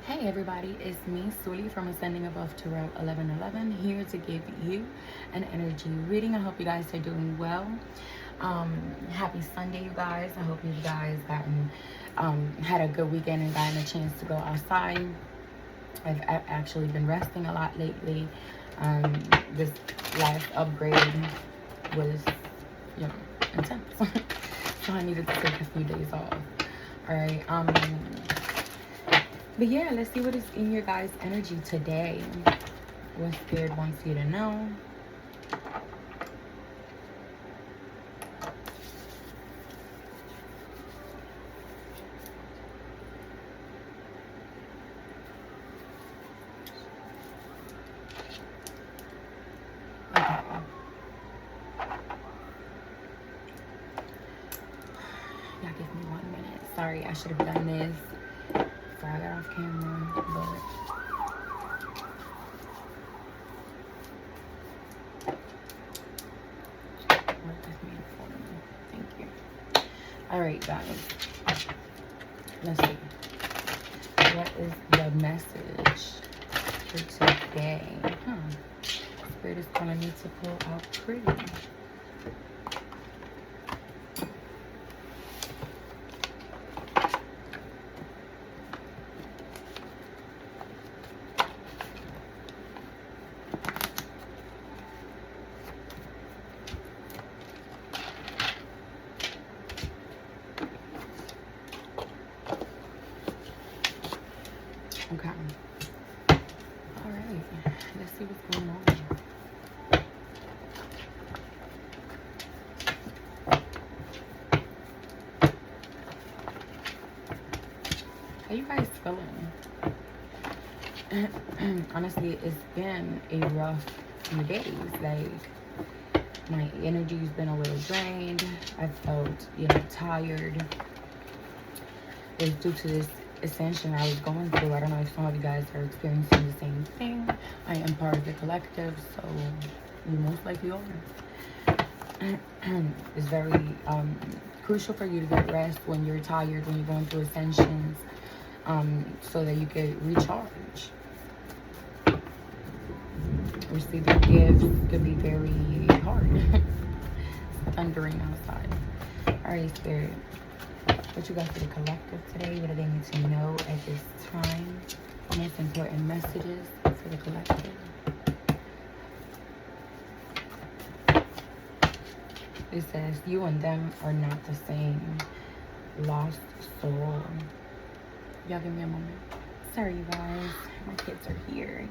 Hey everybody, it's me, Sully from Ascending Above Tarot 1111, here to give you an energy reading. I hope you guys are doing well. Happy Sunday, you guys. I hope you guys had a good weekend and gotten a chance to go outside. I've actually been resting a lot lately. This last upgrade was, intense. So I needed to take a few days off. All right. But yeah, let's see what is in your guys' energy today. What Spirit wants you to know. Okay. Y'all give me 1 minute. Sorry, I should have done this before I got off camera, but work with me for me. Thank you. All right, guys. Let's see. What is the message for today? Spirit is calling me to pull out pretty. Okay. All right. Let's see what's going on. How you guys feeling? Honestly, it's been a rough few days. Like, my energy's been a little drained. I felt, tired. It's due to this ascension I was going through. I don't know if some of you guys are experiencing the same thing. I am part of the collective, so you most likely are. It's very crucial for you to get rest when you're tired, when you're going through ascensions, so that you can recharge. Receiving gifts could be very hard. It's thundering outside. All right, Spirit. What you got for the collective today? What do they need to know at this time? Most important messages for the collective. It says, you and them are not the same. Lost soul. Y'all give me a moment. Sorry, you guys. My kids are here,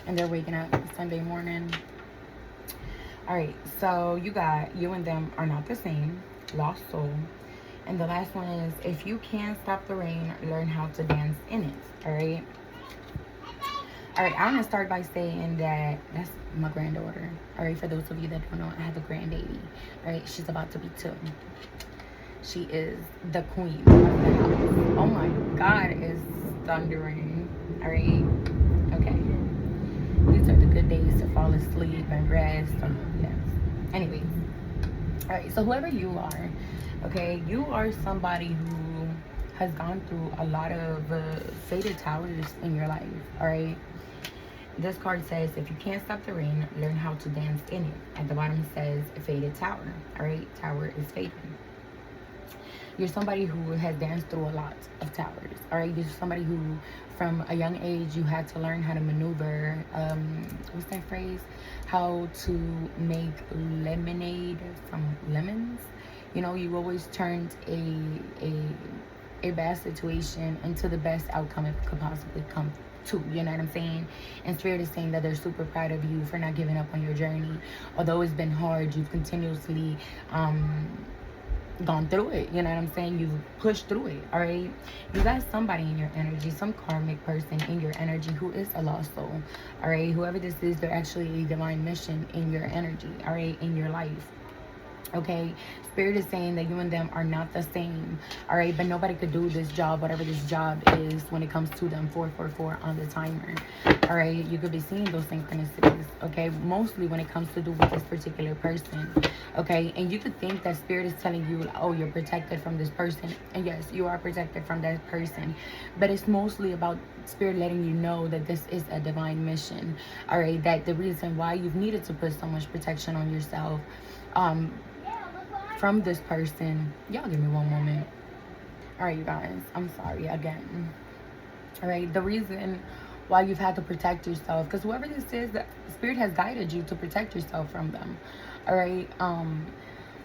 and they're waking up Sunday morning. All right, so you got, you and them are not the same. Lost soul. And the last one is, if you can't stop the rain, learn how to dance in it. All right. All right, I want to start by saying that that's my granddaughter. All right, for those of you that don't know, I have a grandbaby. All right, she's about to be 2. She is the queen of the house. Oh my God, it's thundering. All right. Okay. These are the good days to fall asleep and rest. Yes. Anyways. All right, so whoever you are, okay, you are somebody who has gone through a lot of faded towers in your life. All right. This card says, if you can't stop the rain, learn how to dance in it. At the bottom it says faded tower. All right, tower is fading. You're somebody who has danced through a lot of towers. All right, you're somebody who, from a young age, you had to learn how to maneuver. What's that phrase? How to make lemonade from lemons. You always turned a bad situation into the best outcome it could possibly come to. You know what I'm saying? And Spirit is saying that they're super proud of you for not giving up on your journey. Although it's been hard, you've continuously gone through it. You know what I'm saying? You've pushed through it. All right, you got somebody in your energy, some karmic person in your energy who is a lost soul. All right, whoever this is, they're actually a divine mission in your energy. All right, in your life. Okay, Spirit is saying that you and them are not the same. All right, but nobody could do this job, whatever this job is, when it comes to them. 444 on the timer. All right, you could be seeing those synchronicities. Okay, mostly when it comes to do with this particular person. Okay, and you could think that Spirit is telling you, oh, you're protected from this person, and yes, you are protected from that person, but it's mostly about Spirit letting you know that this is a divine mission. All right, that the reason why you've needed to put so much protection on yourself from this person. Y'all give me one moment. All right, you guys, I'm sorry again. All right, the reason why you've had to protect yourself, because whoever this is, that Spirit has guided you to protect yourself from them. All right,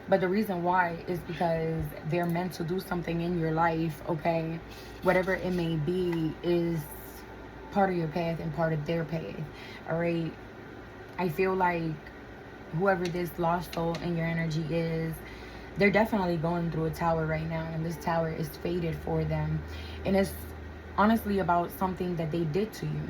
but the reason why is because they're meant to do something in your life. Okay, whatever it may be is part of your path and part of their path. All right, I feel like whoever this lost soul in your energy is, they're definitely going through a tower right now, and this tower is fated for them, and it's honestly about something that they did to you.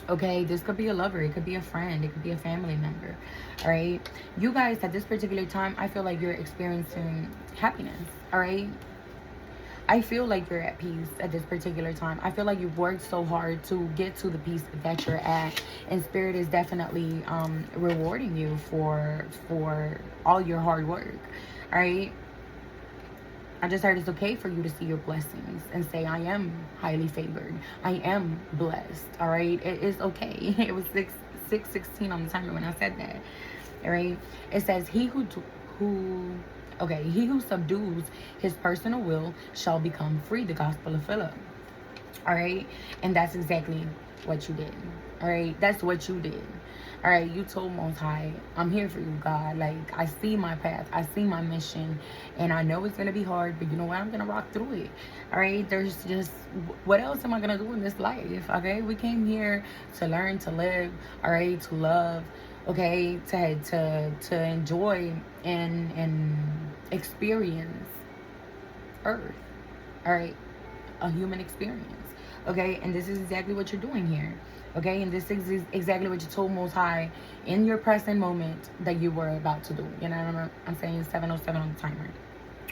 Okay, this could be a lover, it could be a friend, it could be a family member. All right, you guys at this particular time, I feel like you're experiencing happiness. All right, I feel like you're at peace at this particular time. I feel like you've worked so hard to get to the peace that you're at, and Spirit is definitely rewarding you for all your hard work. All right, I just heard it's okay for you to see your blessings and say, I am highly favored, I am blessed. All right, it is okay. It was 6:16 on the timer when I said that. All right, it says he who subdues his personal will shall become free, the Gospel of Philip. All right, and that's exactly what you did. All right, that's what you did. All right, you told Most High, I'm here for you, God. Like, I see my path, I see my mission, and I know it's gonna be hard, but you know what, I'm gonna rock through it. All right, there's just, what else am I gonna do in this life? Okay, we came here to learn, to live, all right, to love, okay, to enjoy and experience Earth. All right, a human experience. Okay, and this is exactly what you're doing here. Okay, and this is exactly what you told Most High in your present moment that you were about to do. You know what I'm saying? 7:07 on the timer.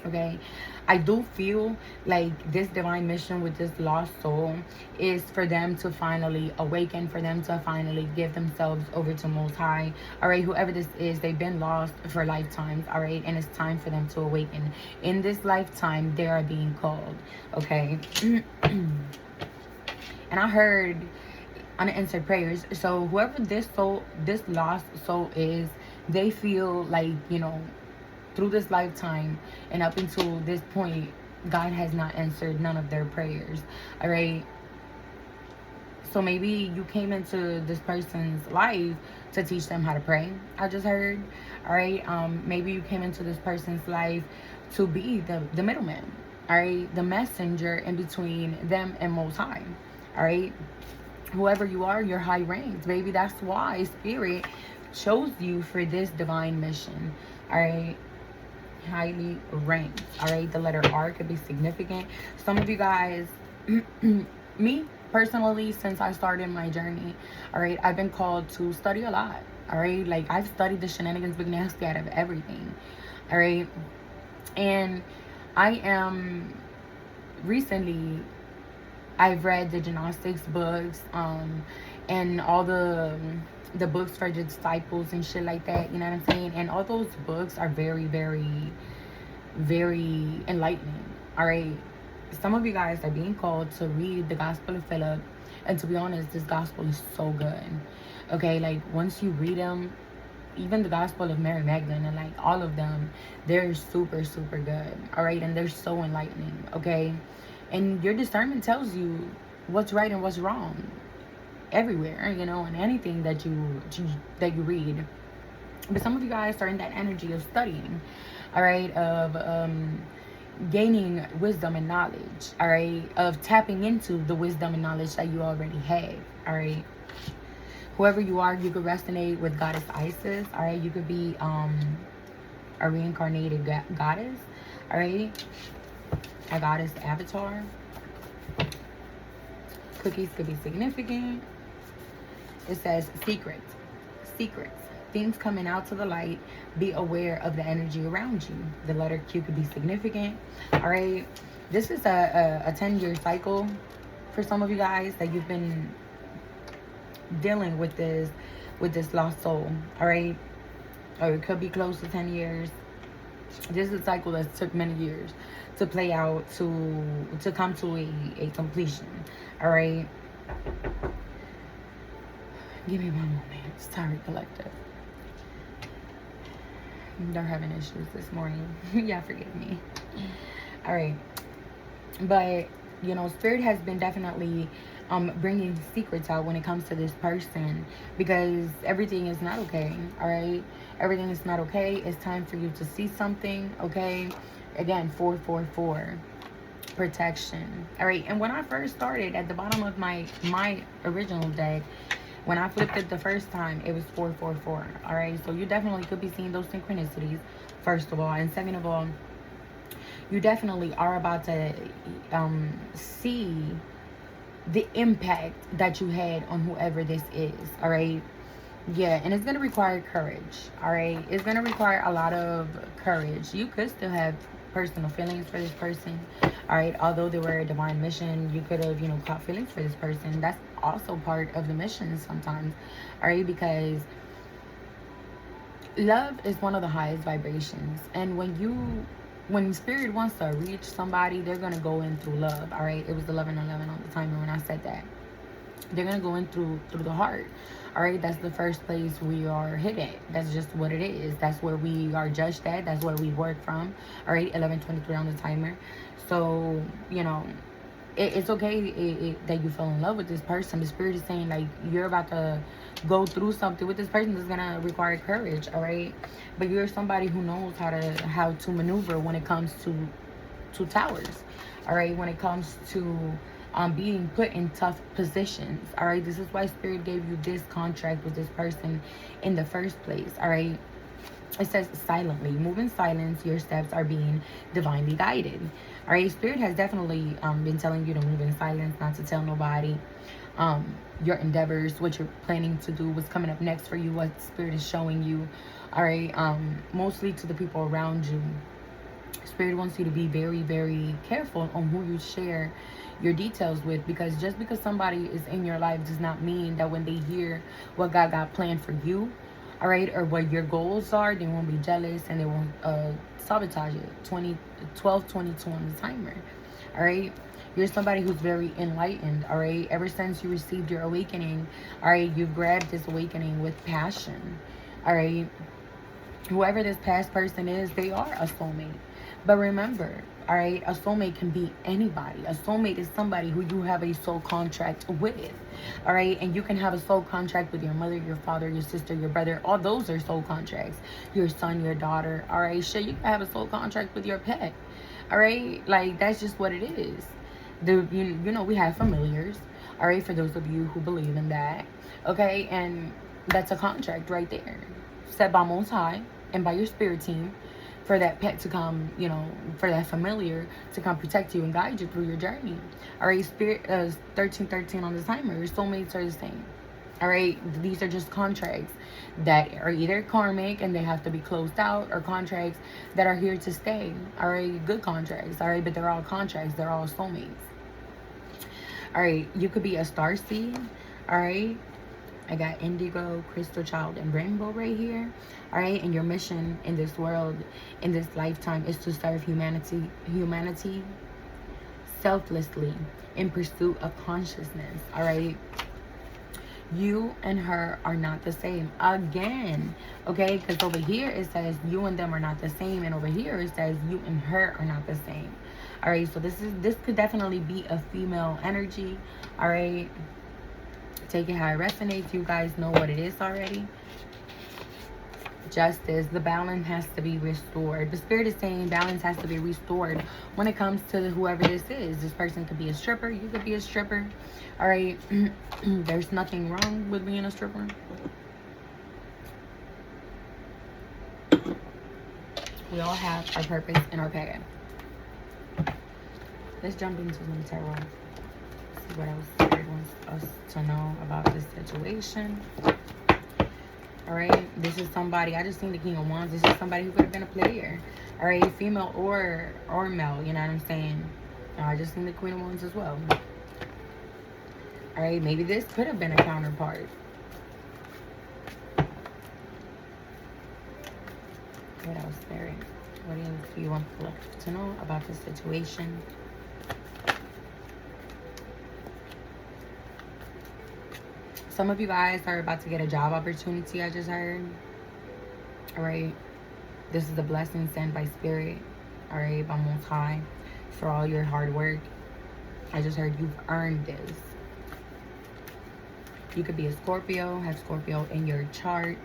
Okay, I do feel like this divine mission with this lost soul is for them to finally awaken, for them to finally give themselves over to Most High. All right, whoever this is, they've been lost for lifetimes. All right, and it's time for them to awaken. In this lifetime, they are being called. Okay. And I heard unanswered prayers. So whoever this lost soul is, they feel like, you know, through this lifetime and up until this point, God has not answered none of their prayers. All right, so maybe you came into this person's life to teach them how to pray, I just heard. All right, maybe you came into this person's life to be the middleman. All right, the messenger in between them and Most High. All right, whoever you are, you're high ranked, baby. That's why Spirit chose you for this divine mission. All right, highly ranked. All right, the letter R could be significant. Some of you guys, me personally, since I started my journey, all right, I've been called to study a lot. All right, like I've studied the shenanigans big nasty out of everything. All right, and I am recently, I've read the gymnastics books, and all the books for the disciples and shit like that, you know what I'm saying? And all those books are very, very, very enlightening. All right, some of you guys are being called to read the Gospel of Philip, and to be honest, this gospel is so good. Okay, like once you read them, even the Gospel of Mary Magdalene and like all of them, they're super, super good. All right, and they're so enlightening. Okay, and your discernment tells you what's right and what's wrong everywhere, you know, and anything that you read. But some of you guys are in that energy of studying, all right, of gaining wisdom and knowledge, all right, of tapping into the wisdom and knowledge that you already have. All right, whoever you are, you could resonate with Goddess Isis. All right, you could be a reincarnated goddess. All right, a goddess avatar. Cookies could be significant. It says secrets, things coming out to the light, be aware of the energy around you. The letter Q could be significant. All right. This is a 10-year cycle for some of you guys that you've been dealing with this lost soul. All right. Or it could be close to 10 years. This is a cycle that took many years to play out, to come to a completion. All right. Give me one moment. Sorry, collective. They're having issues this morning. Yeah, forgive me. All right. But, you know, Spirit has been definitely bringing secrets out when it comes to this person, because everything is not okay. All right. Everything is not okay. It's time for you to see something. Okay. Again, 444. Protection. All right. And when I first started, at the bottom of my original deck, when I flipped it the first time, it was 444. All right. So you definitely could be seeing those synchronicities, first of all. And second of all, you definitely are about to see the impact that you had on whoever this is. All right. Yeah. And it's going to require courage. All right. It's going to require a lot of courage. You could still have personal feelings for this person. All right. Although they were a divine mission, you could have, you know, caught feelings for this person. That's also part of the mission sometimes. All right. Because love is one of the highest vibrations. And when Spirit wants to reach somebody, they're going to go in through love. All right. It was 11:11 on the timer when I said that. They're going to go in through the heart. All right. That's the first place we are hit at. That's just what it is. That's where we are judged at. That's where we work from. All right. 11:23 on the timer. So, you know, it's okay that you fell in love with this person. The Spirit is saying, like, you're about to go through something with this person that's gonna require courage. All right. But you're somebody who knows how to maneuver when it comes to towers. All right. When it comes to being put in tough positions. All right. This is why Spirit gave you this contract with this person in the first place. All right. It says silently. Move in silence. Your steps are being divinely guided. All right. Spirit has definitely been telling you to move in silence, not to tell nobody your endeavors, what you're planning to do, what's coming up next for you, what Spirit is showing you. All right. Mostly to the people around you. Spirit wants you to be very, very careful on who you share your details with, because just because somebody is in your life does not mean that when they hear what God got planned for you, all right, or what your goals are, they won't be jealous and they won't sabotage it. 12:22 on the timer. All right. You're somebody who's very enlightened. All right. Ever since you received your awakening, all right, you grabbed this awakening with passion. All right. Whoever this past person is, they are a soulmate. But remember, all right, a soulmate can be anybody. A soulmate is somebody who you have a soul contract with. All right. And you can have a soul contract with your mother, your father, your sister, your brother. All those are soul contracts. Your son, your daughter. All right. Sure, you can have a soul contract with your pet. All right. Like, that's just what it is. You know, we have familiars. All right. For those of you who believe in that. Okay. And that's a contract right there. Set by Most High and by your spirit team, for that pet to come, you know, for that familiar to come protect you and guide you through your journey. All right, Spirit 13:13 on the timer. Your soulmates are the same. All right, these are just contracts that are either karmic and they have to be closed out, or contracts that are here to stay. All right, good contracts. All right, but they're all contracts. They're all soulmates. All right, you could be a starseed. All right. I got indigo, crystal child, and rainbow right here. All right. And your mission in this world, in this lifetime, is to serve humanity selflessly in pursuit of consciousness. All right. You and her are not the same. Again, okay? Because over here it says you and them are not the same. And over here it says you and her are not the same. All right. So this could definitely be a female energy. All right. Take it how it resonates. You guys know what it is already. Justice. The balance has to be restored. The Spirit is saying balance has to be restored when it comes to whoever this is. This person could be a stripper. You could be a stripper. All right. There's nothing wrong with being a stripper. We all have our purpose and our path. Let's jump into some tarot. See what else Spirit wants us to know about this situation. All right, this is somebody, I just seen the King of Wands. This is somebody who could have been a player. All right, female or male, you know what I'm saying? I just seen the Queen of Wands as well. All right, maybe this could have been a counterpart. What else, Spirit? What do you want the collective to know about this situation? Some of you guys are about to get a job opportunity, I just heard. All right. This is a blessing sent by Spirit. All right, by Most High, for all your hard work. I just heard you've earned this. You could be a Scorpio, have Scorpio in your chart.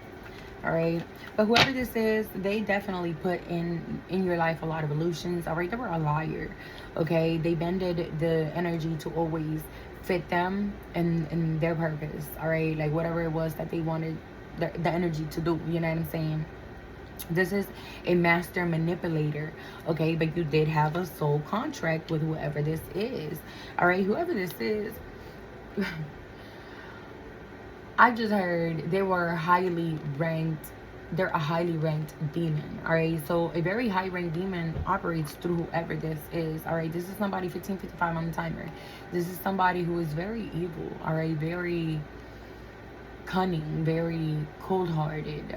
All right, but whoever this is, they definitely put in your life a lot of illusions. All right, they were a liar. Okay, they bended the energy to always fit them and their purpose. All right, like whatever it was that they wanted the energy to do, you know what I'm saying? This is a master manipulator. Okay, but you did have a soul contract with whoever this is. All right, whoever this is, I just heard they were highly ranked. They're a highly ranked demon. All right. So a very high ranked demon operates through whoever this is. All right. This is somebody 1555 on the timer. This is somebody who is very evil. All right. Very cunning, very cold hearted.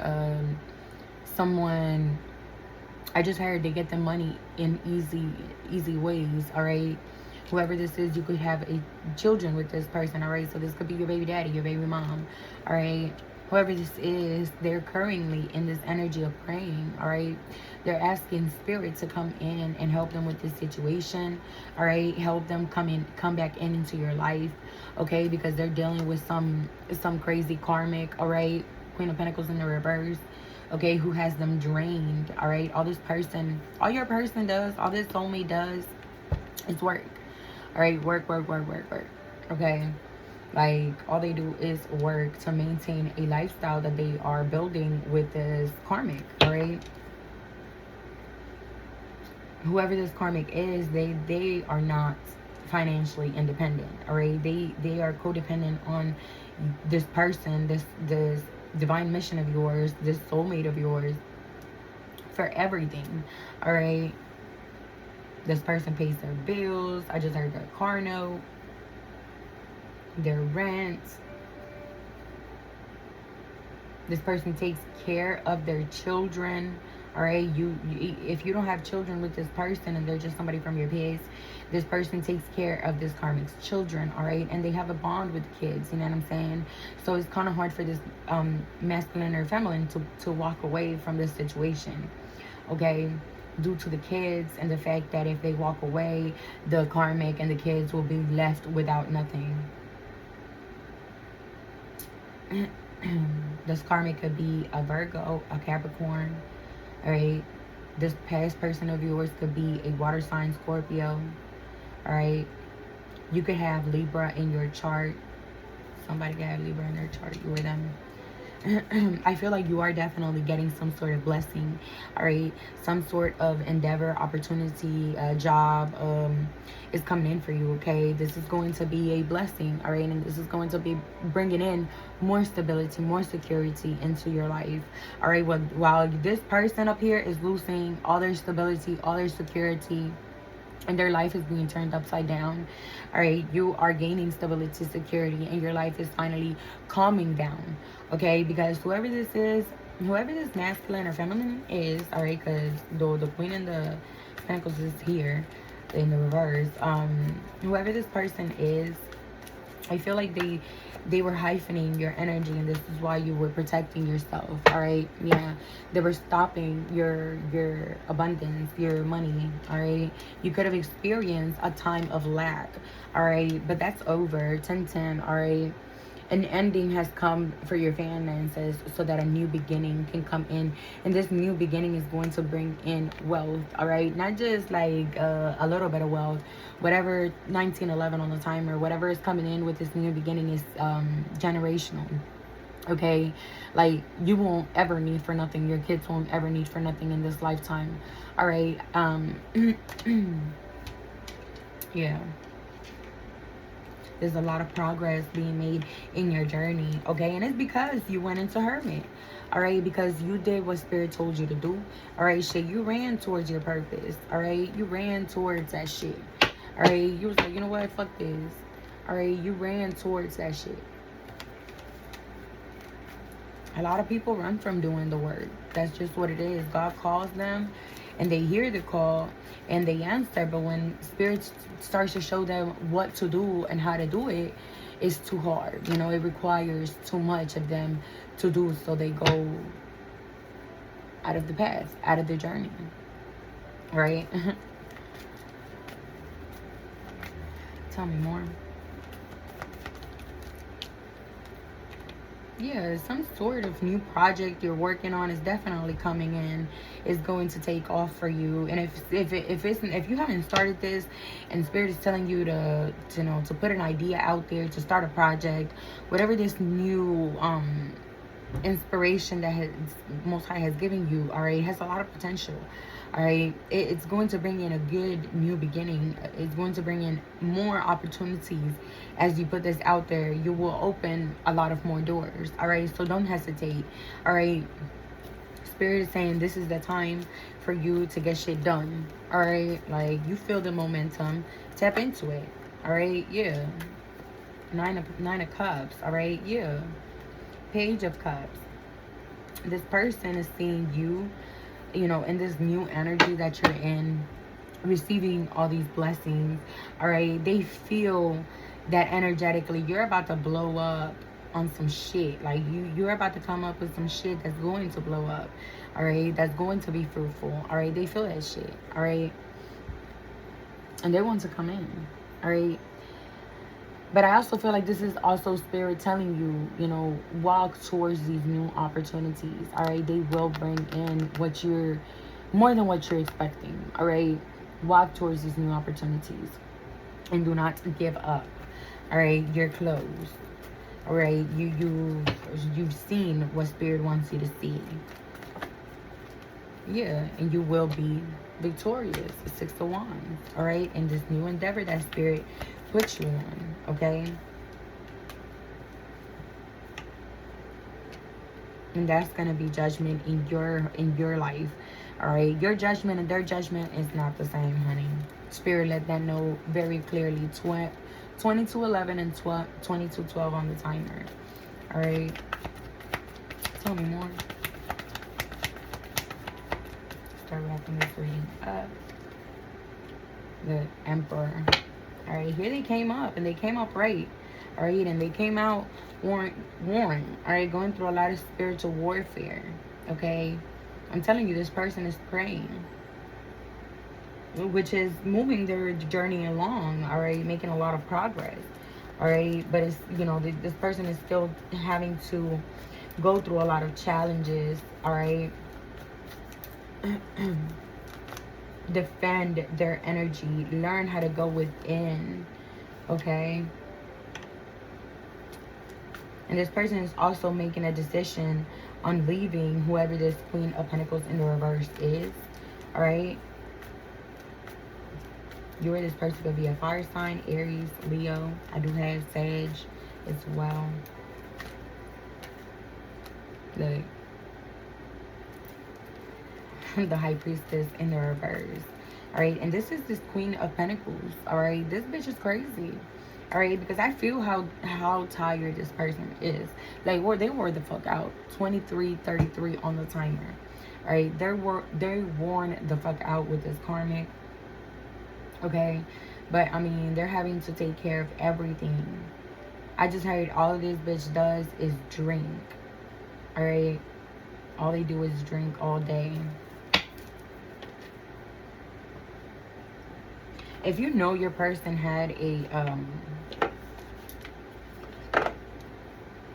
Someone, I just heard they get the money in easy ways. All right. Whoever this is, you could have children with this person, all right? So this could be your baby daddy, your baby mom, all right? Whoever this is, they're currently in this energy of praying, all right? They're asking Spirit to come in and help them with this situation, all right? Help them come back into your life, okay? Because they're dealing with some crazy karmic, all right? Queen of Pentacles in the reverse, okay? Who has them drained, all right? All your person does, all this soulmate does is work. All right, work. Okay, like all they do is work to maintain a lifestyle that they are building with this karmic. All right, whoever this karmic is, they are not financially independent. All right, they are codependent on this person, this divine mission of yours, this soulmate of yours, for everything. All right. This person pays their bills. I just heard their car note, their rent. This person takes care of their children. All right, if you don't have children with this person and they're just somebody from your past, this person takes care of this karmic's children. All right, and they have a bond with kids. You know what I'm saying? So it's kind of hard for this masculine or feminine to walk away from this situation. Okay. Due to the kids and the fact that if they walk away, the karmic and the kids will be left without nothing. This karmic could be a Virgo, a Capricorn, all right? This past person of yours could be a water sign, Scorpio, all right? You could have Libra in your chart. Somebody could have Libra in their chart, you or them. I feel like you are definitely getting some sort of blessing, all right? Some sort of endeavor, opportunity, job is coming in for you, okay? This is going to be a blessing, all right? And this is going to be bringing in more stability, more security into your life, all right? While this person up here is losing all their stability, all their security, and their life is being turned upside down, all right, you are gaining stability, security, and your life is finally calming down, okay? Because whoever this masculine or feminine is, all right, because the Queen and the Pentacles is here in the reverse, whoever this person is, I feel like they were hyphenating your energy, and this is why you were protecting yourself, all right? Yeah, they were stopping your abundance, your money, all right? You could have experienced a time of lack, all right? But that's over. 1010, all right? An ending has come for your finances so that a new beginning can come in, and this new beginning is going to bring in wealth, all right? Not just like a little bit of wealth. Whatever 1911 on the timer, whatever is coming in with this new beginning is generational, okay? Like, you won't ever need for nothing. Your kids won't ever need for nothing in this lifetime, all right? Yeah. There's a lot of progress being made in your journey, okay? And it's because you went into hermit, all right? Because you did what Spirit told you to do, all right? Shit, you ran towards your purpose, all right? You ran towards that shit, all right? You was like, you know what? Fuck this, all right? You ran towards that shit. A lot of people run from doing the work. That's just what it is. God calls them and they hear the call and they answer. But when Spirit starts to show them what to do and how to do it, it's too hard. You know, it requires too much of them to do. So they go out of the path, out of the journey. Right? Tell me more. Yeah, some sort of new project you're working on is definitely coming in. Is going to take off for you. And if you haven't started this, and Spirit is telling you to put an idea out there, to start a project, whatever this new inspiration that Most High has given you, all right, has a lot of potential. All right, it's going to bring in a good new beginning. It's going to bring in more opportunities. As you put this out there, you will open a lot of more doors. All right, so don't hesitate. All right, Spirit is saying this is the time for you to get shit done. All right, like, you feel the momentum, tap into it. All right, yeah. Nine of Cups. All right, yeah. Page of Cups. This person is seeing you, you know, in this new energy that you're in, receiving all these blessings. All right, they feel that energetically you're about to blow up on some shit. Like, you're about to come up with some shit that's going to blow up. All right, that's going to be fruitful. All right, they feel that shit. All right, and they want to come in. All right. But I also feel like this is also Spirit telling you, you know, walk towards these new opportunities. All right, they will bring in what you're, more than what you're expecting. All right, walk towards these new opportunities and do not give up. All right, you're close. All right, you've seen what Spirit wants you to see. Yeah, and you will be victorious. 6 of Wands. All right, in this new endeavor that Spirit put you on. Okay, and that's gonna be judgment in your life. All right, your judgment and their judgment is not the same, honey. Spirit let that know very clearly. 22:11 and 22:12 on the timer. All right, tell me more. Start wrapping this reading up. The Emperor. All right, here they came up, and they came up right. All right, and they came out warring. All right, going through a lot of spiritual warfare. Okay, I'm telling you, this person is praying, which is moving their journey along. All right, making a lot of progress. All right, but it's, you know, this person is still having to go through a lot of challenges. All right. Defend their energy, learn how to go within. Okay, and this person is also making a decision on leaving whoever this Queen of Pentacles in the reverse is. All right, you or this person could be a fire sign, Aries, Leo. I do have Sag as well. Look, the High Priestess in the reverse. All right, and this is this Queen of Pentacles. All right, this bitch is crazy. All right, because I feel how tired this person is. Like, they wore the fuck out. 23:33 on the timer. All right, they're worn the fuck out with this karmic. Okay, but I mean, they're having to take care of everything. I just heard all this bitch does is drink. All right, all they do is drink all day. If you know your person had a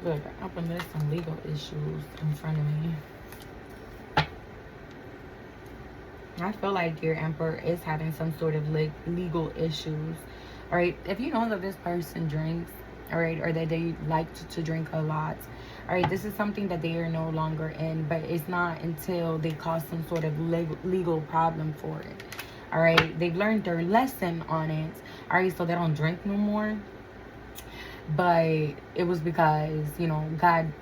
look, up and there's some legal issues in front of me. I feel like your Emperor is having some sort of legal issues. All right, if you know that this person drinks, all right, or that they like to drink a lot, all right, this is something that they are no longer in, but it's not until they cause some sort of legal problem for it. All right, they've learned their lesson on it. All right, so they don't drink no more. but it was because, you know, God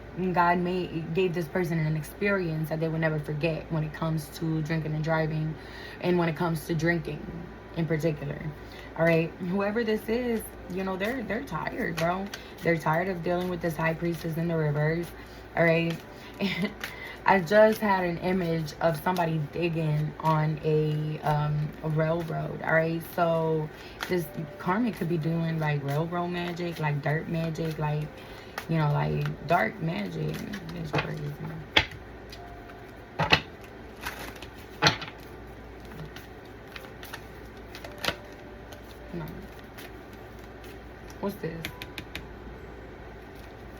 gave this person an experience that they would never forget when it comes to drinking and driving, and when it comes to drinking in particular. All right, whoever this is, you know, they're tired, bro. They're tired of dealing with this high priestess in the reverse. All right. I just had an image of somebody digging on a railroad. All right, so this karmic could be doing like railroad magic, like dirt magic, like, you know, like dark magic. It's crazy. No. What's this?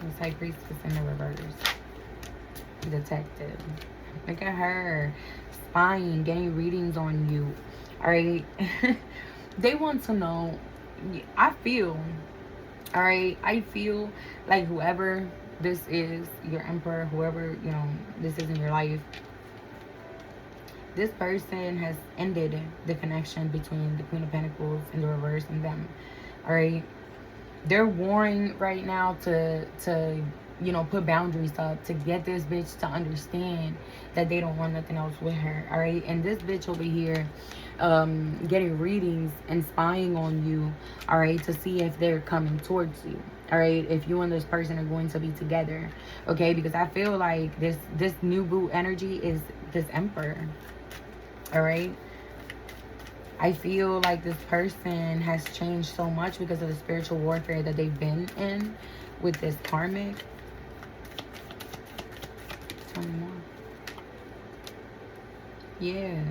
This high priestess in the reverse. Detective. Look at her. Spying, getting readings on you. Alright? They want to know. I feel. Alright? I feel like whoever this is, your emperor, whoever, you know, this is in your life, this person has ended the connection between the Queen of Pentacles in the reverse and them. Alright? They're warring right now to you know, put boundaries up to get this bitch to understand that they don't want nothing else with her. All right, and this bitch over here getting readings and spying on you, all right, to see if they're coming towards you. All right, if you and this person are going to be together. Okay, because I feel like this new boo energy is this emperor. All right, I feel like this person has changed so much because of the spiritual warfare that they've been in with this karmic. Tell me more. Yeah.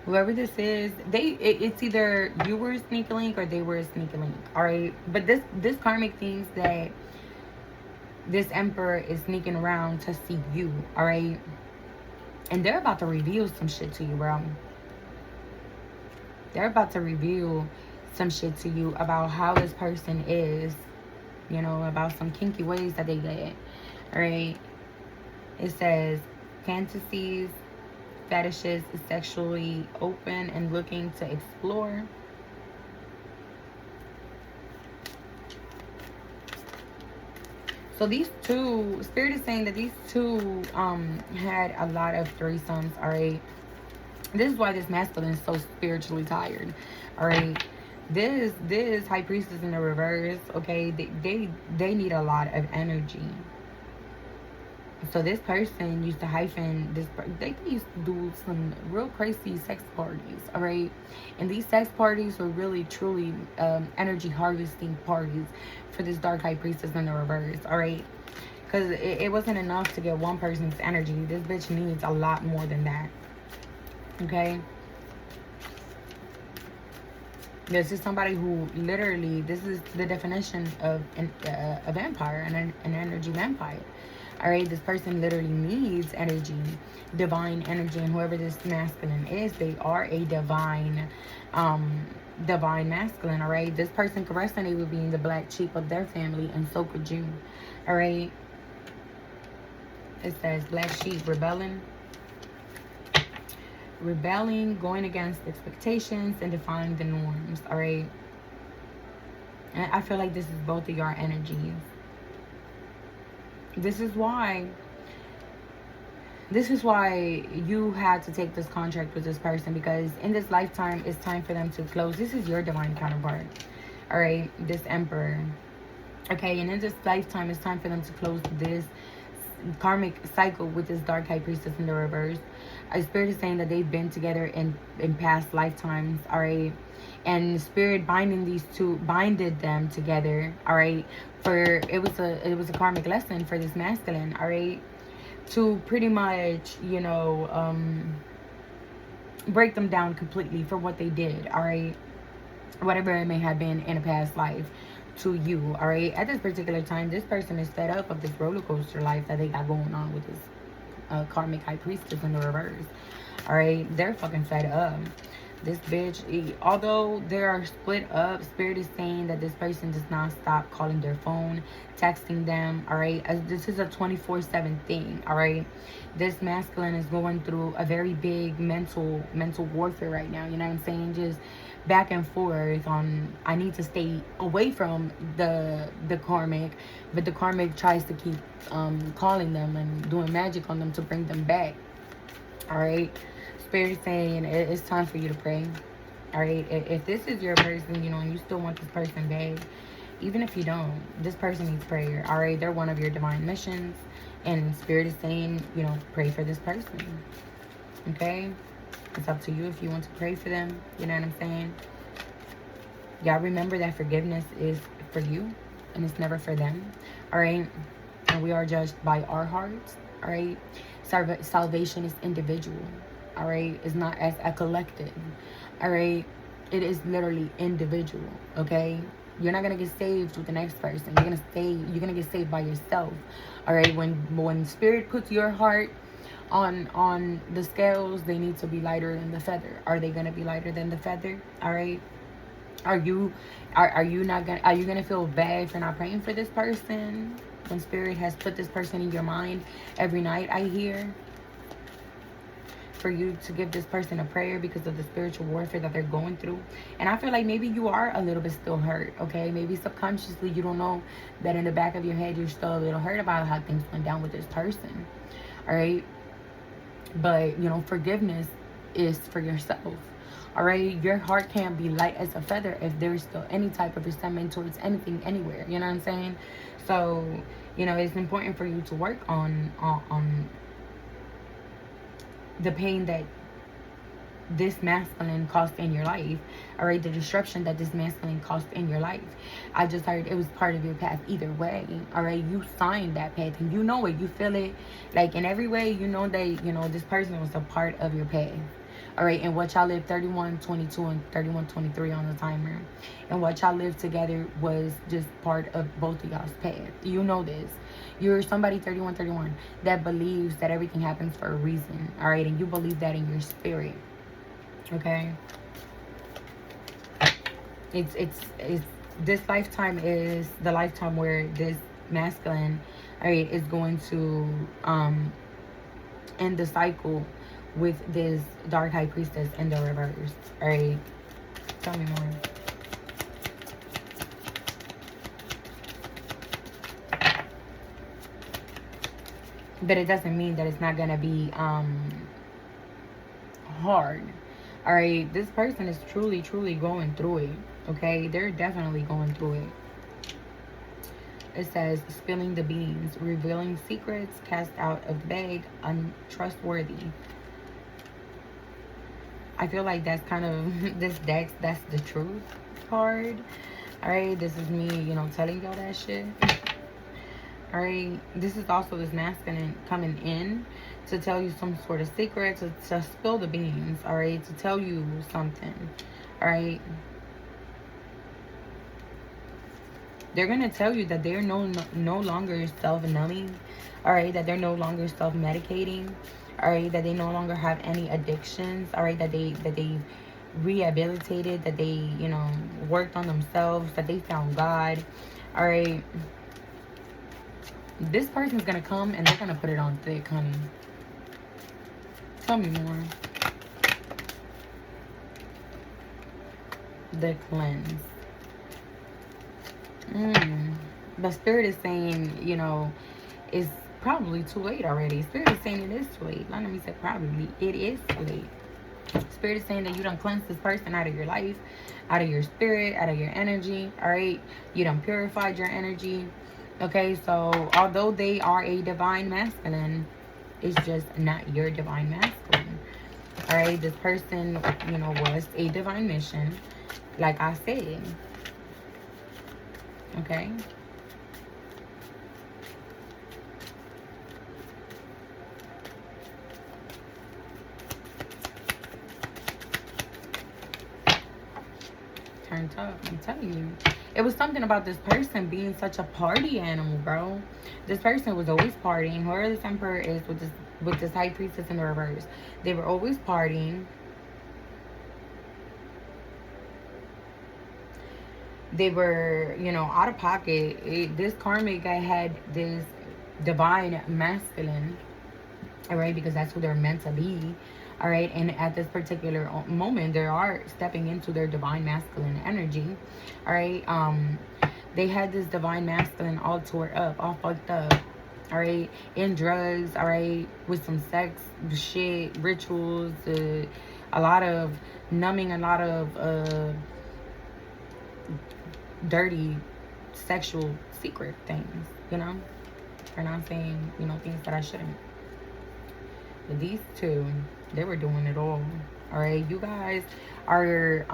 Whoever this is, it's either you were a sneaky link or they were a sneaky link. Alright. But this karmic thinks that this emperor is sneaking around to see you. Alright. And they're about to reveal some shit to you, bro. They're about to reveal some shit to you about how this person is. You know, about some kinky ways that they get. Alright. It says fantasies, fetishes, is sexually open and looking to explore. So these two, Spirit is saying that these two had a lot of threesomes. Alright. This is why this masculine is so spiritually tired. Alright. This high priestess in the reverse, okay, they need a lot of energy. So this person used to hyphen this. They used to do some real crazy sex parties, all right? And these sex parties were really, truly energy harvesting parties for this dark high priestess in the reverse, all right? Because it wasn't enough to get one person's energy. This bitch needs a lot more than that, okay? This is somebody who literally, this is the definition of a vampire, an energy vampire. All right, this person literally needs energy, divine energy, and whoever this masculine is, they are a divine masculine. All right, this person could resonate with being the black sheep of their family, and so could you. All right, it says black sheep rebelling, going against expectations and defying the norms. All right, and I feel like this is both of your energies. This is why you had to take this contract with this person, because in this lifetime it's time for them to close. This is your divine counterpart, all right, this emperor, okay? And in this lifetime it's time for them to close this karmic cycle with this dark high priestess in the reverse. Spirit is saying that they've been together in past lifetimes, all right? And Spirit binded them together, all right? For it was a karmic lesson for this masculine, all right? To pretty much, you know, break them down completely for what they did, all right? Whatever it may have been in a past life to you, all right? At this particular time, this person is fed up of this roller coaster life that they got going on with this karmic high priestess in the reverse, all right? They're fucking fed up. This bitch, although they are split up, Spirit is saying that this person does not stop calling their phone, texting them, all right? This is a 24/7 thing, all right? This masculine is going through a very big mental warfare right now, you know what I'm saying? Just back and forth on, I need to stay away from the karmic, but the karmic tries to keep calling them and doing magic on them to bring them back. All right, Spirit is saying it's time for you to pray. All right, if this is your person, you know, and you still want this person back, even if you don't, this person needs prayer. All right, they're one of your divine missions, and Spirit is saying, you know, pray for this person. Okay, it's up to you if you want to pray for them. You know what I'm saying? Y'all remember that forgiveness is for you, and it's never for them. All right, and we are judged by our hearts. All right, salvation is individual. All right, it's not as a collective. All right, it is literally individual. Okay, you're not gonna get saved with the next person. You're gonna get saved by yourself. All right, when Spirit puts your heart on the scales, they need to be lighter than the feather. Are they gonna be lighter than the feather? All right, are you gonna feel bad for not praying for this person when Spirit has put this person in your mind every night? I hear for you to give this person a prayer because of the spiritual warfare that they're going through. And I feel like maybe you are a little bit still hurt. Okay, maybe subconsciously you don't know that in the back of your head you're still a little hurt about how things went down with this person. All right, but you know, forgiveness is for yourself. All right, your heart can't be light as a feather if there's still any type of resentment towards anything anywhere. You know what I'm saying? So you know, it's important for you to work on the pain that this masculine caused in your life. All right, the disruption that this masculine caused in your life. I just heard it was part of your path either way. All right, you signed that path and you know it, you feel it, like in every way. You know that, you know, this person was a part of your path. All right, and what y'all lived 3122 and 3123 on the timer, and what y'all lived together was just part of both of y'all's path. You know this. You're somebody 3131 that believes that everything happens for a reason. All right, and you believe that in your spirit. Okay, it's this lifetime is the lifetime where this masculine, all right, is going to end the cycle with this dark high priestess in the reverse. All right, tell me more. But it doesn't mean that it's not gonna be hard. All right, this person is truly going through it. Okay, they're definitely going through it. It says spilling the beans, revealing secrets, cast out of the bag, untrustworthy. I feel like that's kind of this deck, that's the truth card. All right, this is me, you know, telling y'all that shit. All right, this is also this masculine coming in to tell you some sort of secret, to spill the beans. All right, to tell you something. All right, they're gonna tell you that they're no longer self-numbing. All right, that they're no longer self-medicating. All right, that they no longer have any addictions. All right, that they rehabilitated, that they, you know, worked on themselves, that they found God. All right, this person's gonna come and they're gonna put it on thick, honey. Tell me more. The cleanse. The Spirit is saying, you know, it's probably too late already. Spirit is saying it is too late. Let me say probably. It is too late. Spirit is saying that you done cleansed this person out of your life, out of your spirit, out of your energy. All right, you done purified your energy. Okay, so although they are a divine masculine, it's just not your divine masculine. All right, this person, you know, was a divine mission, like I said. Okay. Turned up, I'm telling you. It was something about this person being such a party animal, bro. This person was always partying. Whoever this emperor is with this high priestess in the reverse, they were always partying. They were, you know, out of pocket. This karmic guy had this divine masculine, all right, because that's who they're meant to be. All right, and at this particular moment, they are stepping into their divine masculine energy. All right, they had this divine masculine all tore up, all fucked up. All right, in drugs. All right, with some sex shit, rituals, a lot of numbing, a lot of dirty sexual secret things, you know, or not saying, you know, things that I shouldn't. But these two, they were doing it all. All right, you guys are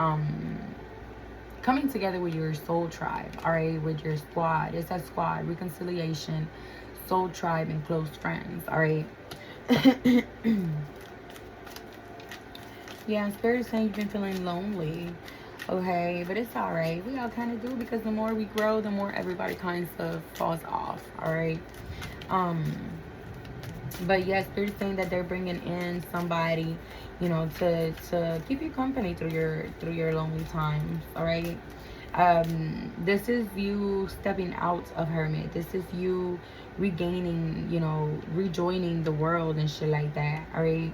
coming together with your soul tribe. All right, with your squad. It's a squad, reconciliation, soul tribe, and close friends. All right. Yeah, Spirit is saying you've been feeling lonely. Okay, but it's all right. We all kind of do, because the more we grow, the more everybody kind of falls off. All right. But yes, Spirit is saying that they're bringing in somebody, you know, to keep you company through your lonely times. All right. This is you stepping out of hermit. This is you regaining, you know, rejoining the world and shit like that. All right.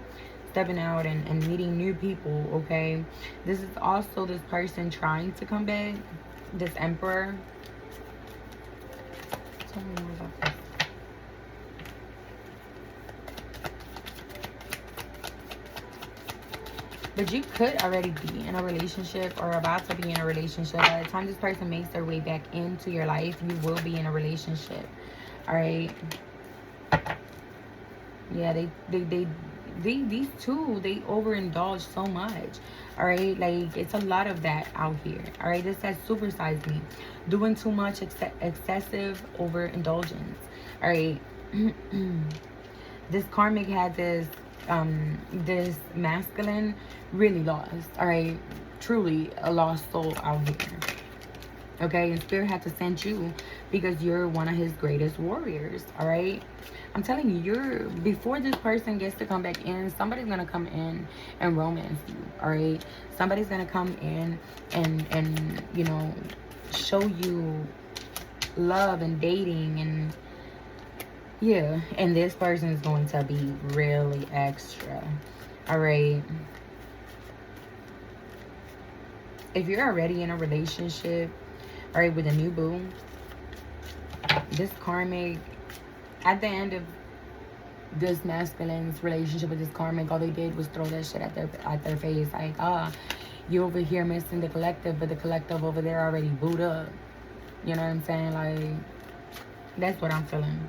Stepping out and meeting new people. Okay, this is also this person trying to come back, this emperor. Tell me more about this. But you could already be in a relationship or about to be in a relationship. By the time this person makes their way back into your life, you will be in a relationship. All right. Yeah, these two, they overindulge so much. All right, like it's a lot of that out here. All right, this says supersize me, doing too much, excessive overindulgence. All right. This karmic had this masculine really lost. All right, truly a lost soul out here. Okay, and Spirit had to send you because you're one of his greatest warriors. All right, I'm telling you, before this person gets to come back in, somebody's gonna come in and romance you. All right, somebody's gonna come in and you know, show you love and dating, and yeah, and this person is going to be really extra. All right, if you're already in a relationship, all right, with a new boo, this karmic, at the end of this masculine's relationship with this karmic, all they did was throw that shit at their face. Like, you over here missing the collective, but the collective over there already booed up. You know what I'm saying? Like, that's what I'm feeling.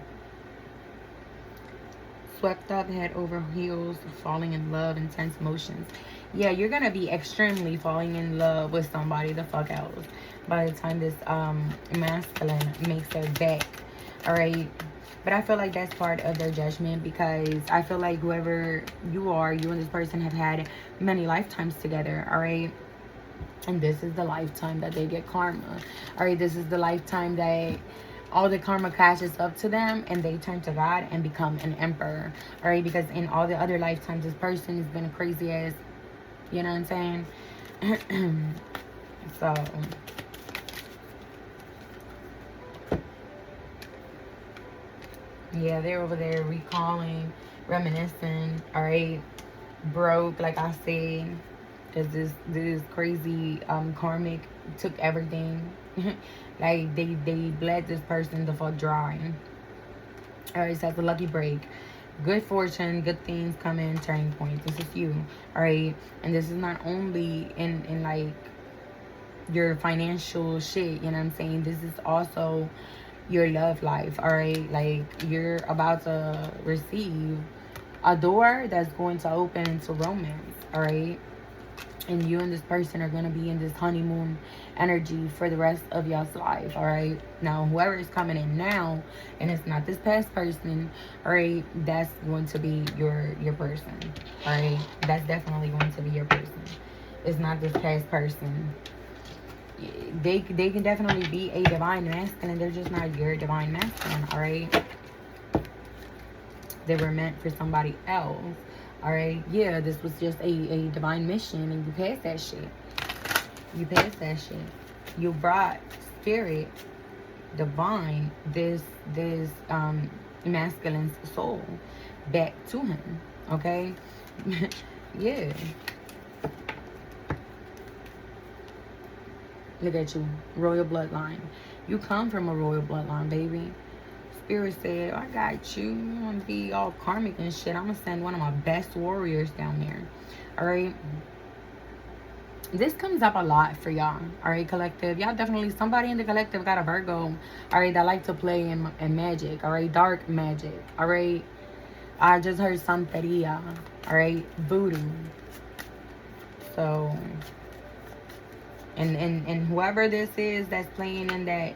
Swept up, head over heels, falling in love, intense emotions. Yeah, you're gonna be extremely falling in love with somebody the fuck else by the time this masculine makes their back. All right, but I feel like that's part of their judgment, because I feel like whoever you are, you and this person have had many lifetimes together. All right, and this is the lifetime that they get karma. All right, this is the lifetime that all the karma catches up to them and they turn to God and become an emperor. All right, because in all the other lifetimes, this person has been a crazy ass, you know what I'm saying? So yeah, they're over there recalling, reminiscing. All right, broke, like I said, because this crazy karmic took everything. Like they bled this person the fuck dry. All right, so that's a lucky break. Good fortune, good things come in, turning points. This is you. All right, and this is not only in like your financial shit, you know what I'm saying? This is also your love life. All right, like you're about to receive a door that's going to open into romance. All right, and you and this person are going to be in this honeymoon energy for the rest of y'all's life. All right, now whoever is coming in now, and it's not this past person, all right, that's going to be your person. All right, that's definitely going to be your person. It's not this past person. They can definitely be a divine masculine, they're just not your divine masculine. All right, they were meant for somebody else. All right, yeah, this was just a divine mission, and you passed that shit. You passed that shit. You brought spirit, divine, this masculine's soul back to him. Okay, Yeah. Look at you. Royal bloodline. You come from a royal bloodline, baby. Spirit said, I got you. You want to be all karmic and shit. I'm going to send one of my best warriors down there. Alright? This comes up a lot for y'all. Alright, collective. Y'all definitely, somebody in the collective got a Virgo. Alright, that like to play in magic. Alright, dark magic. Alright? I just heard Santeria. Alright? Voodoo. So, and whoever this is that's playing in that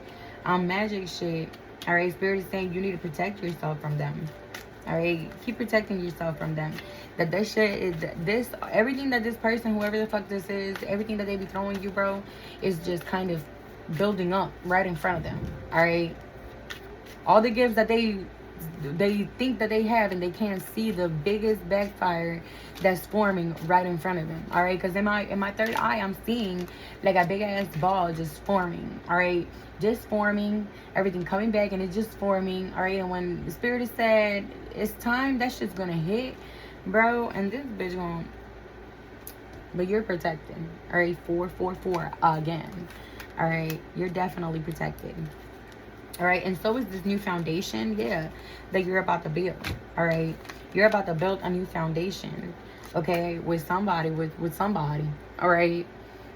magic shit, alright, Spirit is saying you need to protect yourself from them. Alright, keep protecting yourself from them. That this shit is, this, everything that this person, whoever the fuck this is, everything that they be throwing you, bro, is just kind of building up right in front of them. Alright, all the gifts that they think that they have, and they can't see the biggest backfire that's forming right in front of them. All right, because in my third eye, I'm seeing like a big ass ball just forming. All right, just forming, everything coming back, and it's just forming. All right, and when the Spirit has said it's time, that shit's gonna hit, bro. And this bitch gonna, but you're protected. All right, 444 again. All right, you're definitely protected. All right, and so is this new foundation, yeah, that you're about to build. All right, you're about to build a new foundation, okay, with somebody, with somebody. All right,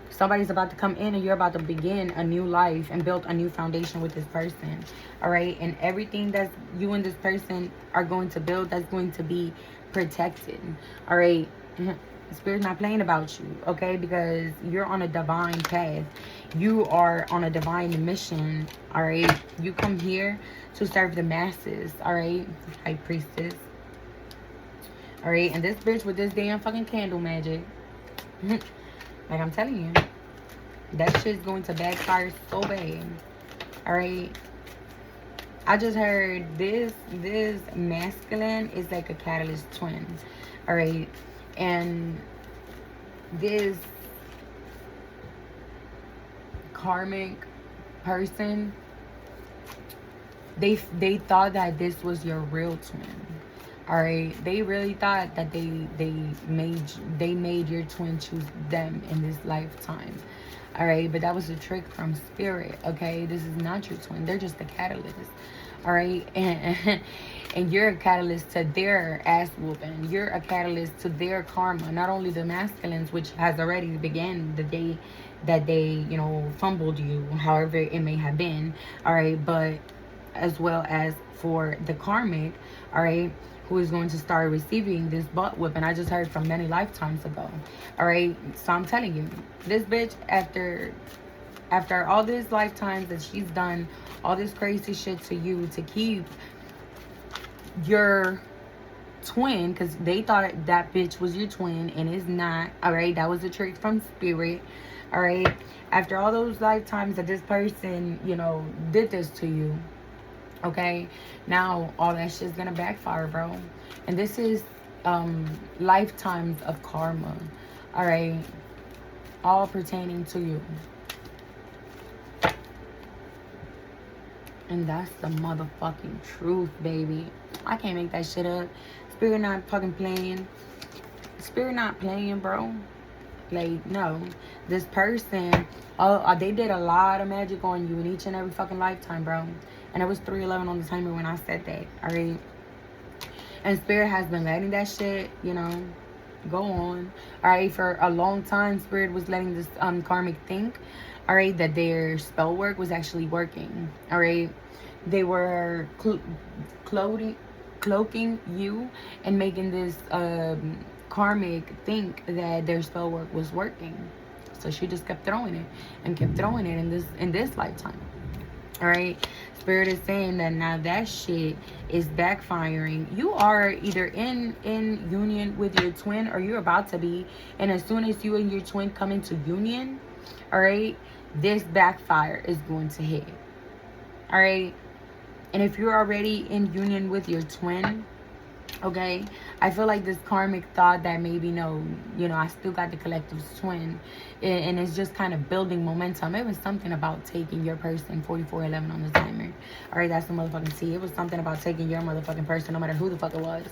somebody's about to come in, and you're about to begin a new life and build a new foundation with this person. All right, and everything that you and this person are going to build, that's going to be protected. All right. Spirit's not playing about you, okay? Because you're on a divine path. You are on a divine mission, all right? You come here to serve the masses, all right? High Priestess. All right? And this bitch with this damn fucking candle magic. Like I'm telling you. That shit's going to backfire so bad. All right? I just heard this masculine is like a catalyst twin, all right? And this karmic person, they thought that this was your real twin. All right, they really thought that they made your twin choose them in this lifetime. All right, but that was a trick from Spirit. Okay, this is not your twin. They're just the catalyst. All right, and you're a catalyst to their ass whooping. You're a catalyst to their karma. Not only the masculines, which has already began the day that they, you know, fumbled you, however it may have been. All right, but as well as for the karmic, all right, who is going to start receiving this butt whipping. I just heard from many lifetimes ago. All right, so I'm telling you, this bitch, after all these lifetimes that she's done all this crazy shit to you to keep your twin, because they thought that bitch was your twin and it's not. All right, that was a trick from Spirit. All right, after all those lifetimes that this person, you know, did this to you, okay, now all that shit's gonna backfire, bro. And this is lifetimes of karma. All right, all pertaining to you. And that's the motherfucking truth, baby. I can't make that shit up. Spirit not fucking playing. Spirit not playing, bro. Like, no. This person, they did a lot of magic on you in each and every fucking lifetime, bro. And it was 3:11 on the timer when I said that, alright? And Spirit has been letting that shit, you know, go on. Alright, for a long time, Spirit was letting this karmic think, alright, that their spell work was actually working, alright? They were cloaking you and making this karmic think that their spell work was working. So she just kept throwing it and kept throwing it in this lifetime. All right, Spirit is saying that now that shit is backfiring. You are either in union with your twin, or you're about to be, and as soon as you and your twin come into union, all right, this backfire is going to hit. All right, and if you're already in union with your twin, Okay, I feel like this karmic thought that maybe no, you know, I still got the collective twin, and it's just kind of building momentum. It was something about taking your person, 4411 on the timer. All right, that's the motherfucking T. It was something about taking your motherfucking person, no matter who the fuck it was.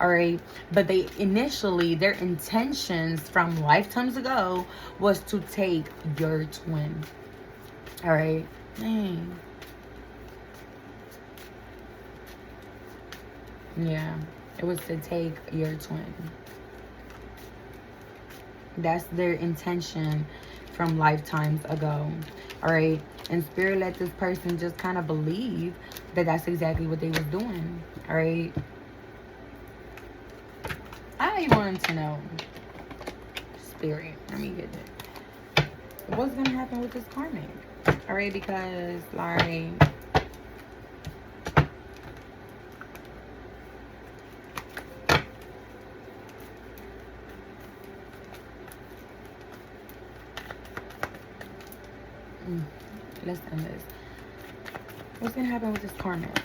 All right, but they initially, their intentions from lifetimes ago was to take your twin. All right, dang. Yeah, it was to take your twin. That's their intention from lifetimes ago. All right, and spirit let this person just kind of believe that that's exactly what they was doing. All right, I want to know, spirit, let me get it, what's gonna happen with this karmic? All right, because like, let's end this. What's gonna happen with this karmic?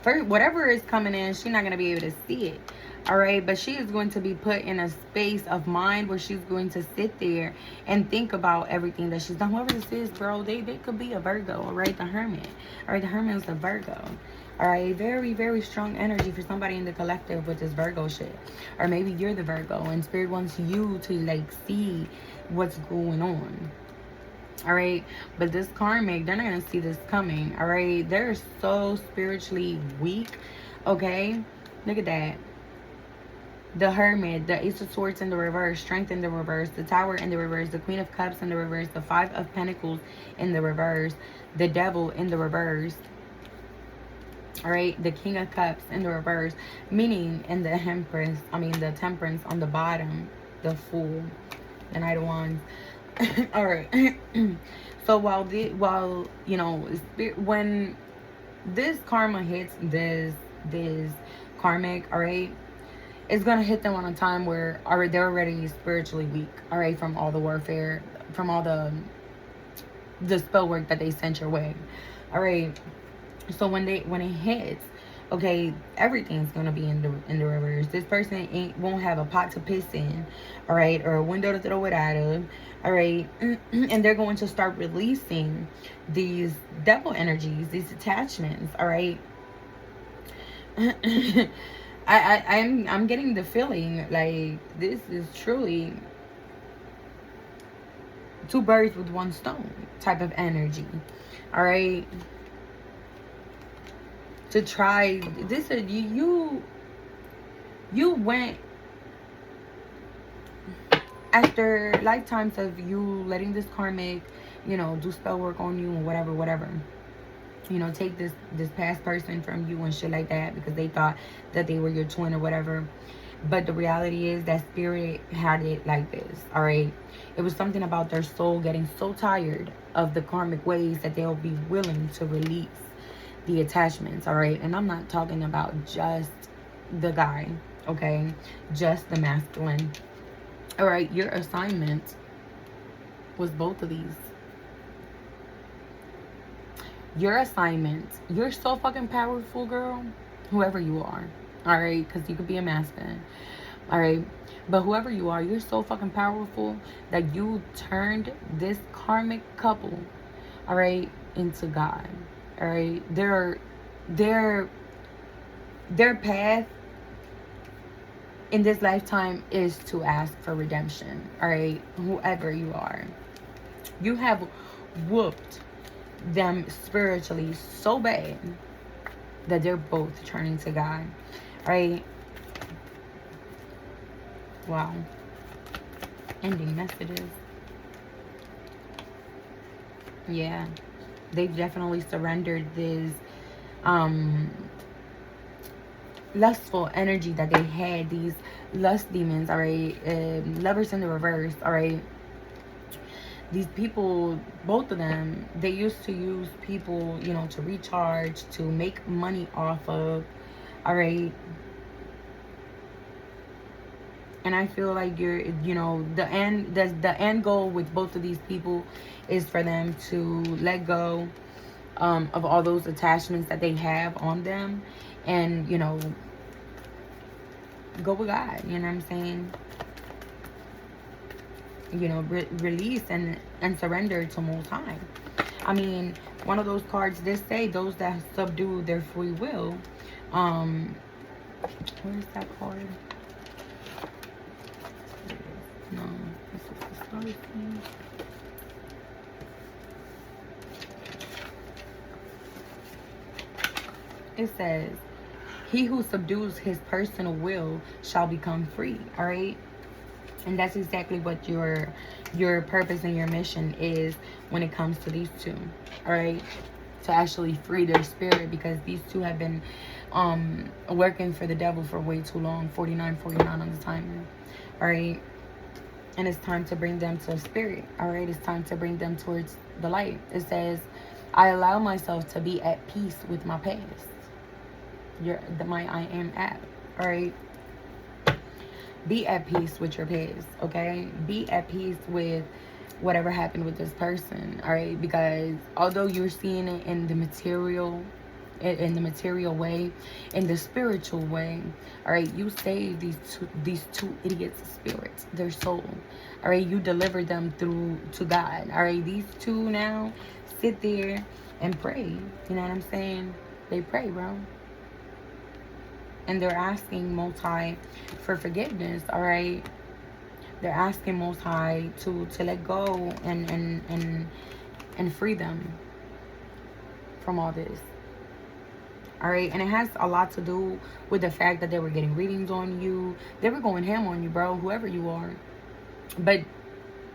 First, whatever is coming in, she's not gonna be able to see it. All right, but she is going to be put in a space of mind where she's going to sit there and think about everything that she's done. Whoever this is, bro, they could be a Virgo. All right, the Hermit. All right, the Hermit is a Virgo. All right, very, very strong energy for somebody in the collective with this Virgo shit. Or maybe you're the Virgo and spirit wants you to like see what's going on. All right, but this karmic, they're not gonna see this coming. All right, they're so spiritually weak. Okay, look at that. The Hermit, the Ace of Swords in the reverse, Strength in the reverse, the Tower in the reverse, the Queen of Cups in the reverse, the Five of Pentacles in the reverse, the Devil in the reverse. All right, the King of Cups in the reverse, meaning in the Empress, the Temperance on the bottom, the Fool, the Knight of Wands. All right. So while you know, when this karma hits this karmic, all right, it's gonna hit them on a time where they're already spiritually weak, all right, from all the warfare, from all the spell work that they sent your way, all right. So when it hits, okay, everything's gonna be in the reverse. This person won't have a pot to piss in, all right, or a window to throw it out of, all right, and they're going to start releasing these devil energies, these attachments, all right. I'm getting the feeling like this is truly two birds with one stone type of energy, all right. To try this, you went after lifetimes of you letting this karmic, you know, do spell work on you and whatever, you know, take this past person from you and shit like that because they thought that they were your twin or whatever. But the reality is that spirit had it like this, all right. It was something about their soul getting so tired of the karmic ways that they'll be willing to release the attachments, all right. And I'm not talking about just the guy, okay, just the masculine, all right. Your assignment was both of these. Your assignment, you're so fucking powerful, girl, whoever you are, all right, because you could be a masculine, all right, but whoever you are, you're so fucking powerful that you turned this karmic couple, all right, into God. All right, their path in this lifetime is to ask for redemption. All right, whoever you are, you have whooped them spiritually so bad that they're both turning to God. All right. Wow. Ending messages. Yeah. They've definitely surrendered this lustful energy that they had, these lust demons, all right, lovers in the reverse, all right. These people, both of them, they used to use people, you know, to recharge, to make money off of, all right. And I feel like you know, the end goal with both of these people is for them to let go of all those attachments that they have on them, and, you know, go with God. You know what I'm saying? You know, release and surrender to Most High. I mean, one of those cards did say those that subdue their free will. Where is that card? No, this is the sorry thing. It says, he who subdues his personal will shall become free. All right. And that's exactly what your purpose and your mission is when it comes to these two. All right. To actually free their spirit, because these two have been working for the devil for way too long. 49 on the timer. All right. And it's time to bring them to spirit. All right. It's time to bring them towards the light. It says, I allow myself to be at peace with my past. My I am app. All right. Be at peace with your past. Okay. Be at peace with whatever happened with this person. All right. Because although you're seeing it in the material, way, in the spiritual way, all right, you saved these two idiots' spirits, their soul. All right. You delivered them to God. All right. These two now sit there and pray. You know what I'm saying? They pray, bro. And they're asking Most High for forgiveness, all right? They're asking Most High to let go and free them from all this. All right? And it has a lot to do with the fact that they were getting readings on you. They were going ham on you, bro, whoever you are. But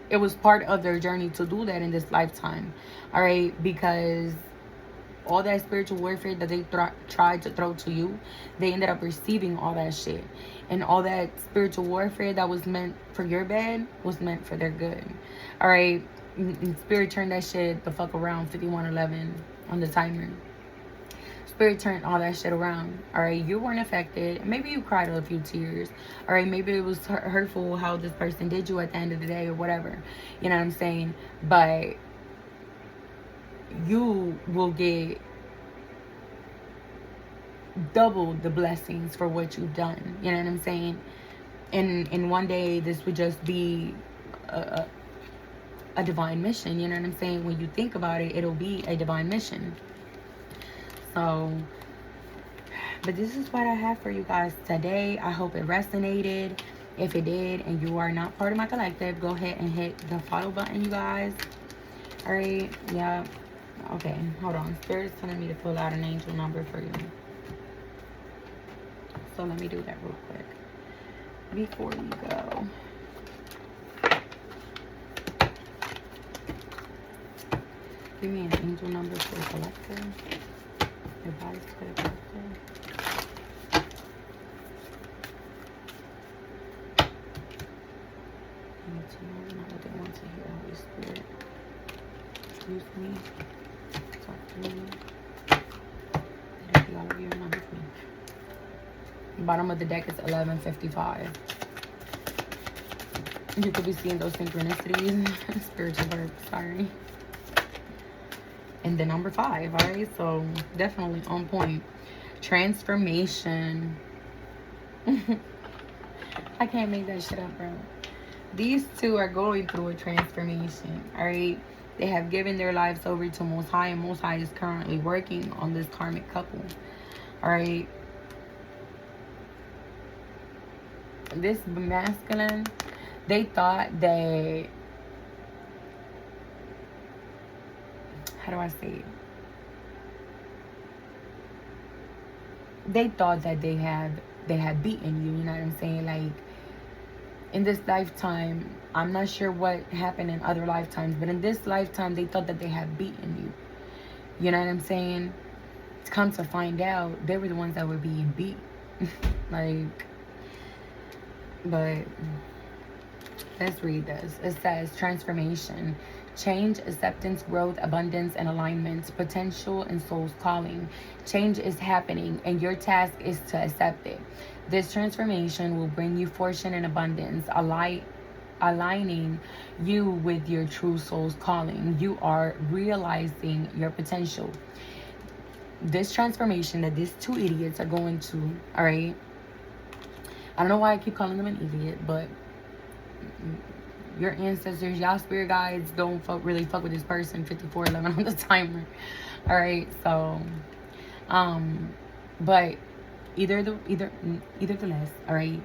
it was part of their journey to do that in this lifetime, all right? Because all that spiritual warfare that they tried to throw to you, they ended up receiving all that shit. And all that spiritual warfare that was meant for your bad was meant for their good. All right. And Spirit turned that shit the fuck around. 5111 on the timer. Spirit turned all that shit around. All right. You weren't affected. Maybe you cried a few tears. All right. Maybe it was hurtful how this person did you at the end of the day or whatever. You know what I'm saying? But you will get double the blessings for what you've done. You know what I'm saying? And one day this would just be a divine mission. You know what I'm saying? When you think about it, it'll be a divine mission. So, but this is what I have for you guys today. I hope it resonated. If it did and you are not part of my collective, go ahead and hit the follow button, you guys. All right. Yeah. Okay, hold on. Spirit's telling me to pull out an angel number for you. So let me do that real quick before you go. Give me an angel number for a collector. Advice for the collector. I need to know what they want to hear. Holy Spirit, use me. Bottom of the deck is 1155. You could be seeing those synchronicities. Spiritual verb, sorry. And the number 5, all right? So definitely on point. Transformation. I can't make that shit up, bro. These two are going through a transformation, all right? They have given their lives over to Most High, and Most High is currently working on this karmic couple. All right. This masculine, they thought that, how do I say it? They thought that they had beaten you, you know what I'm saying? Like, in this lifetime, I'm not sure what happened in other lifetimes, but in this lifetime, they thought that they had beaten you. You know what I'm saying? To come to find out, they were the ones that were being beat. Like, but let's read this. It says, transformation, change, acceptance, growth, abundance, and alignment, potential, and soul's calling. Change is happening, and your task is to accept it. This transformation will bring you fortune and abundance, a light aligning you with your true soul's calling. You are realizing your potential. This transformation that these two idiots are going to, all right? I don't know why I keep calling them an idiot, but your ancestors, y'all spirit guides don't really fuck with this person. 5411 on the timer. All right, so, but either the less, all right.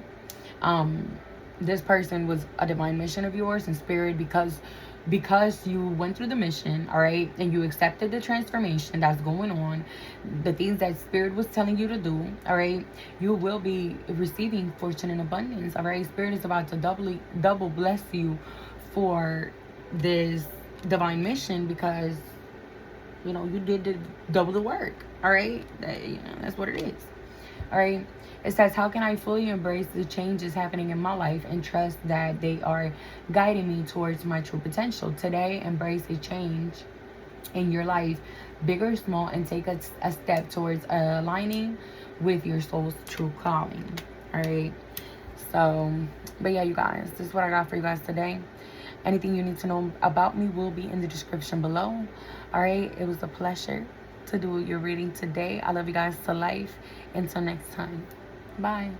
This person was a divine mission of yours in spirit, because you went through the mission, all right, and you accepted the transformation that's going on, the things that spirit was telling you to do, all right, you will be receiving fortune and abundance, all right. Spirit is about to double bless you for this divine mission, because you know you did double the work, all right. That's what it is, all right. It says, how can I fully embrace the changes happening in my life and trust that they are guiding me towards my true potential? Today, embrace a change in your life, big or small, and take a step towards aligning with your soul's true calling. All right. So, but yeah, you guys, this is what I got for you guys today. Anything you need to know about me will be in the description below. All right. It was a pleasure to do your reading today. I love you guys to life. Until next time. Bye.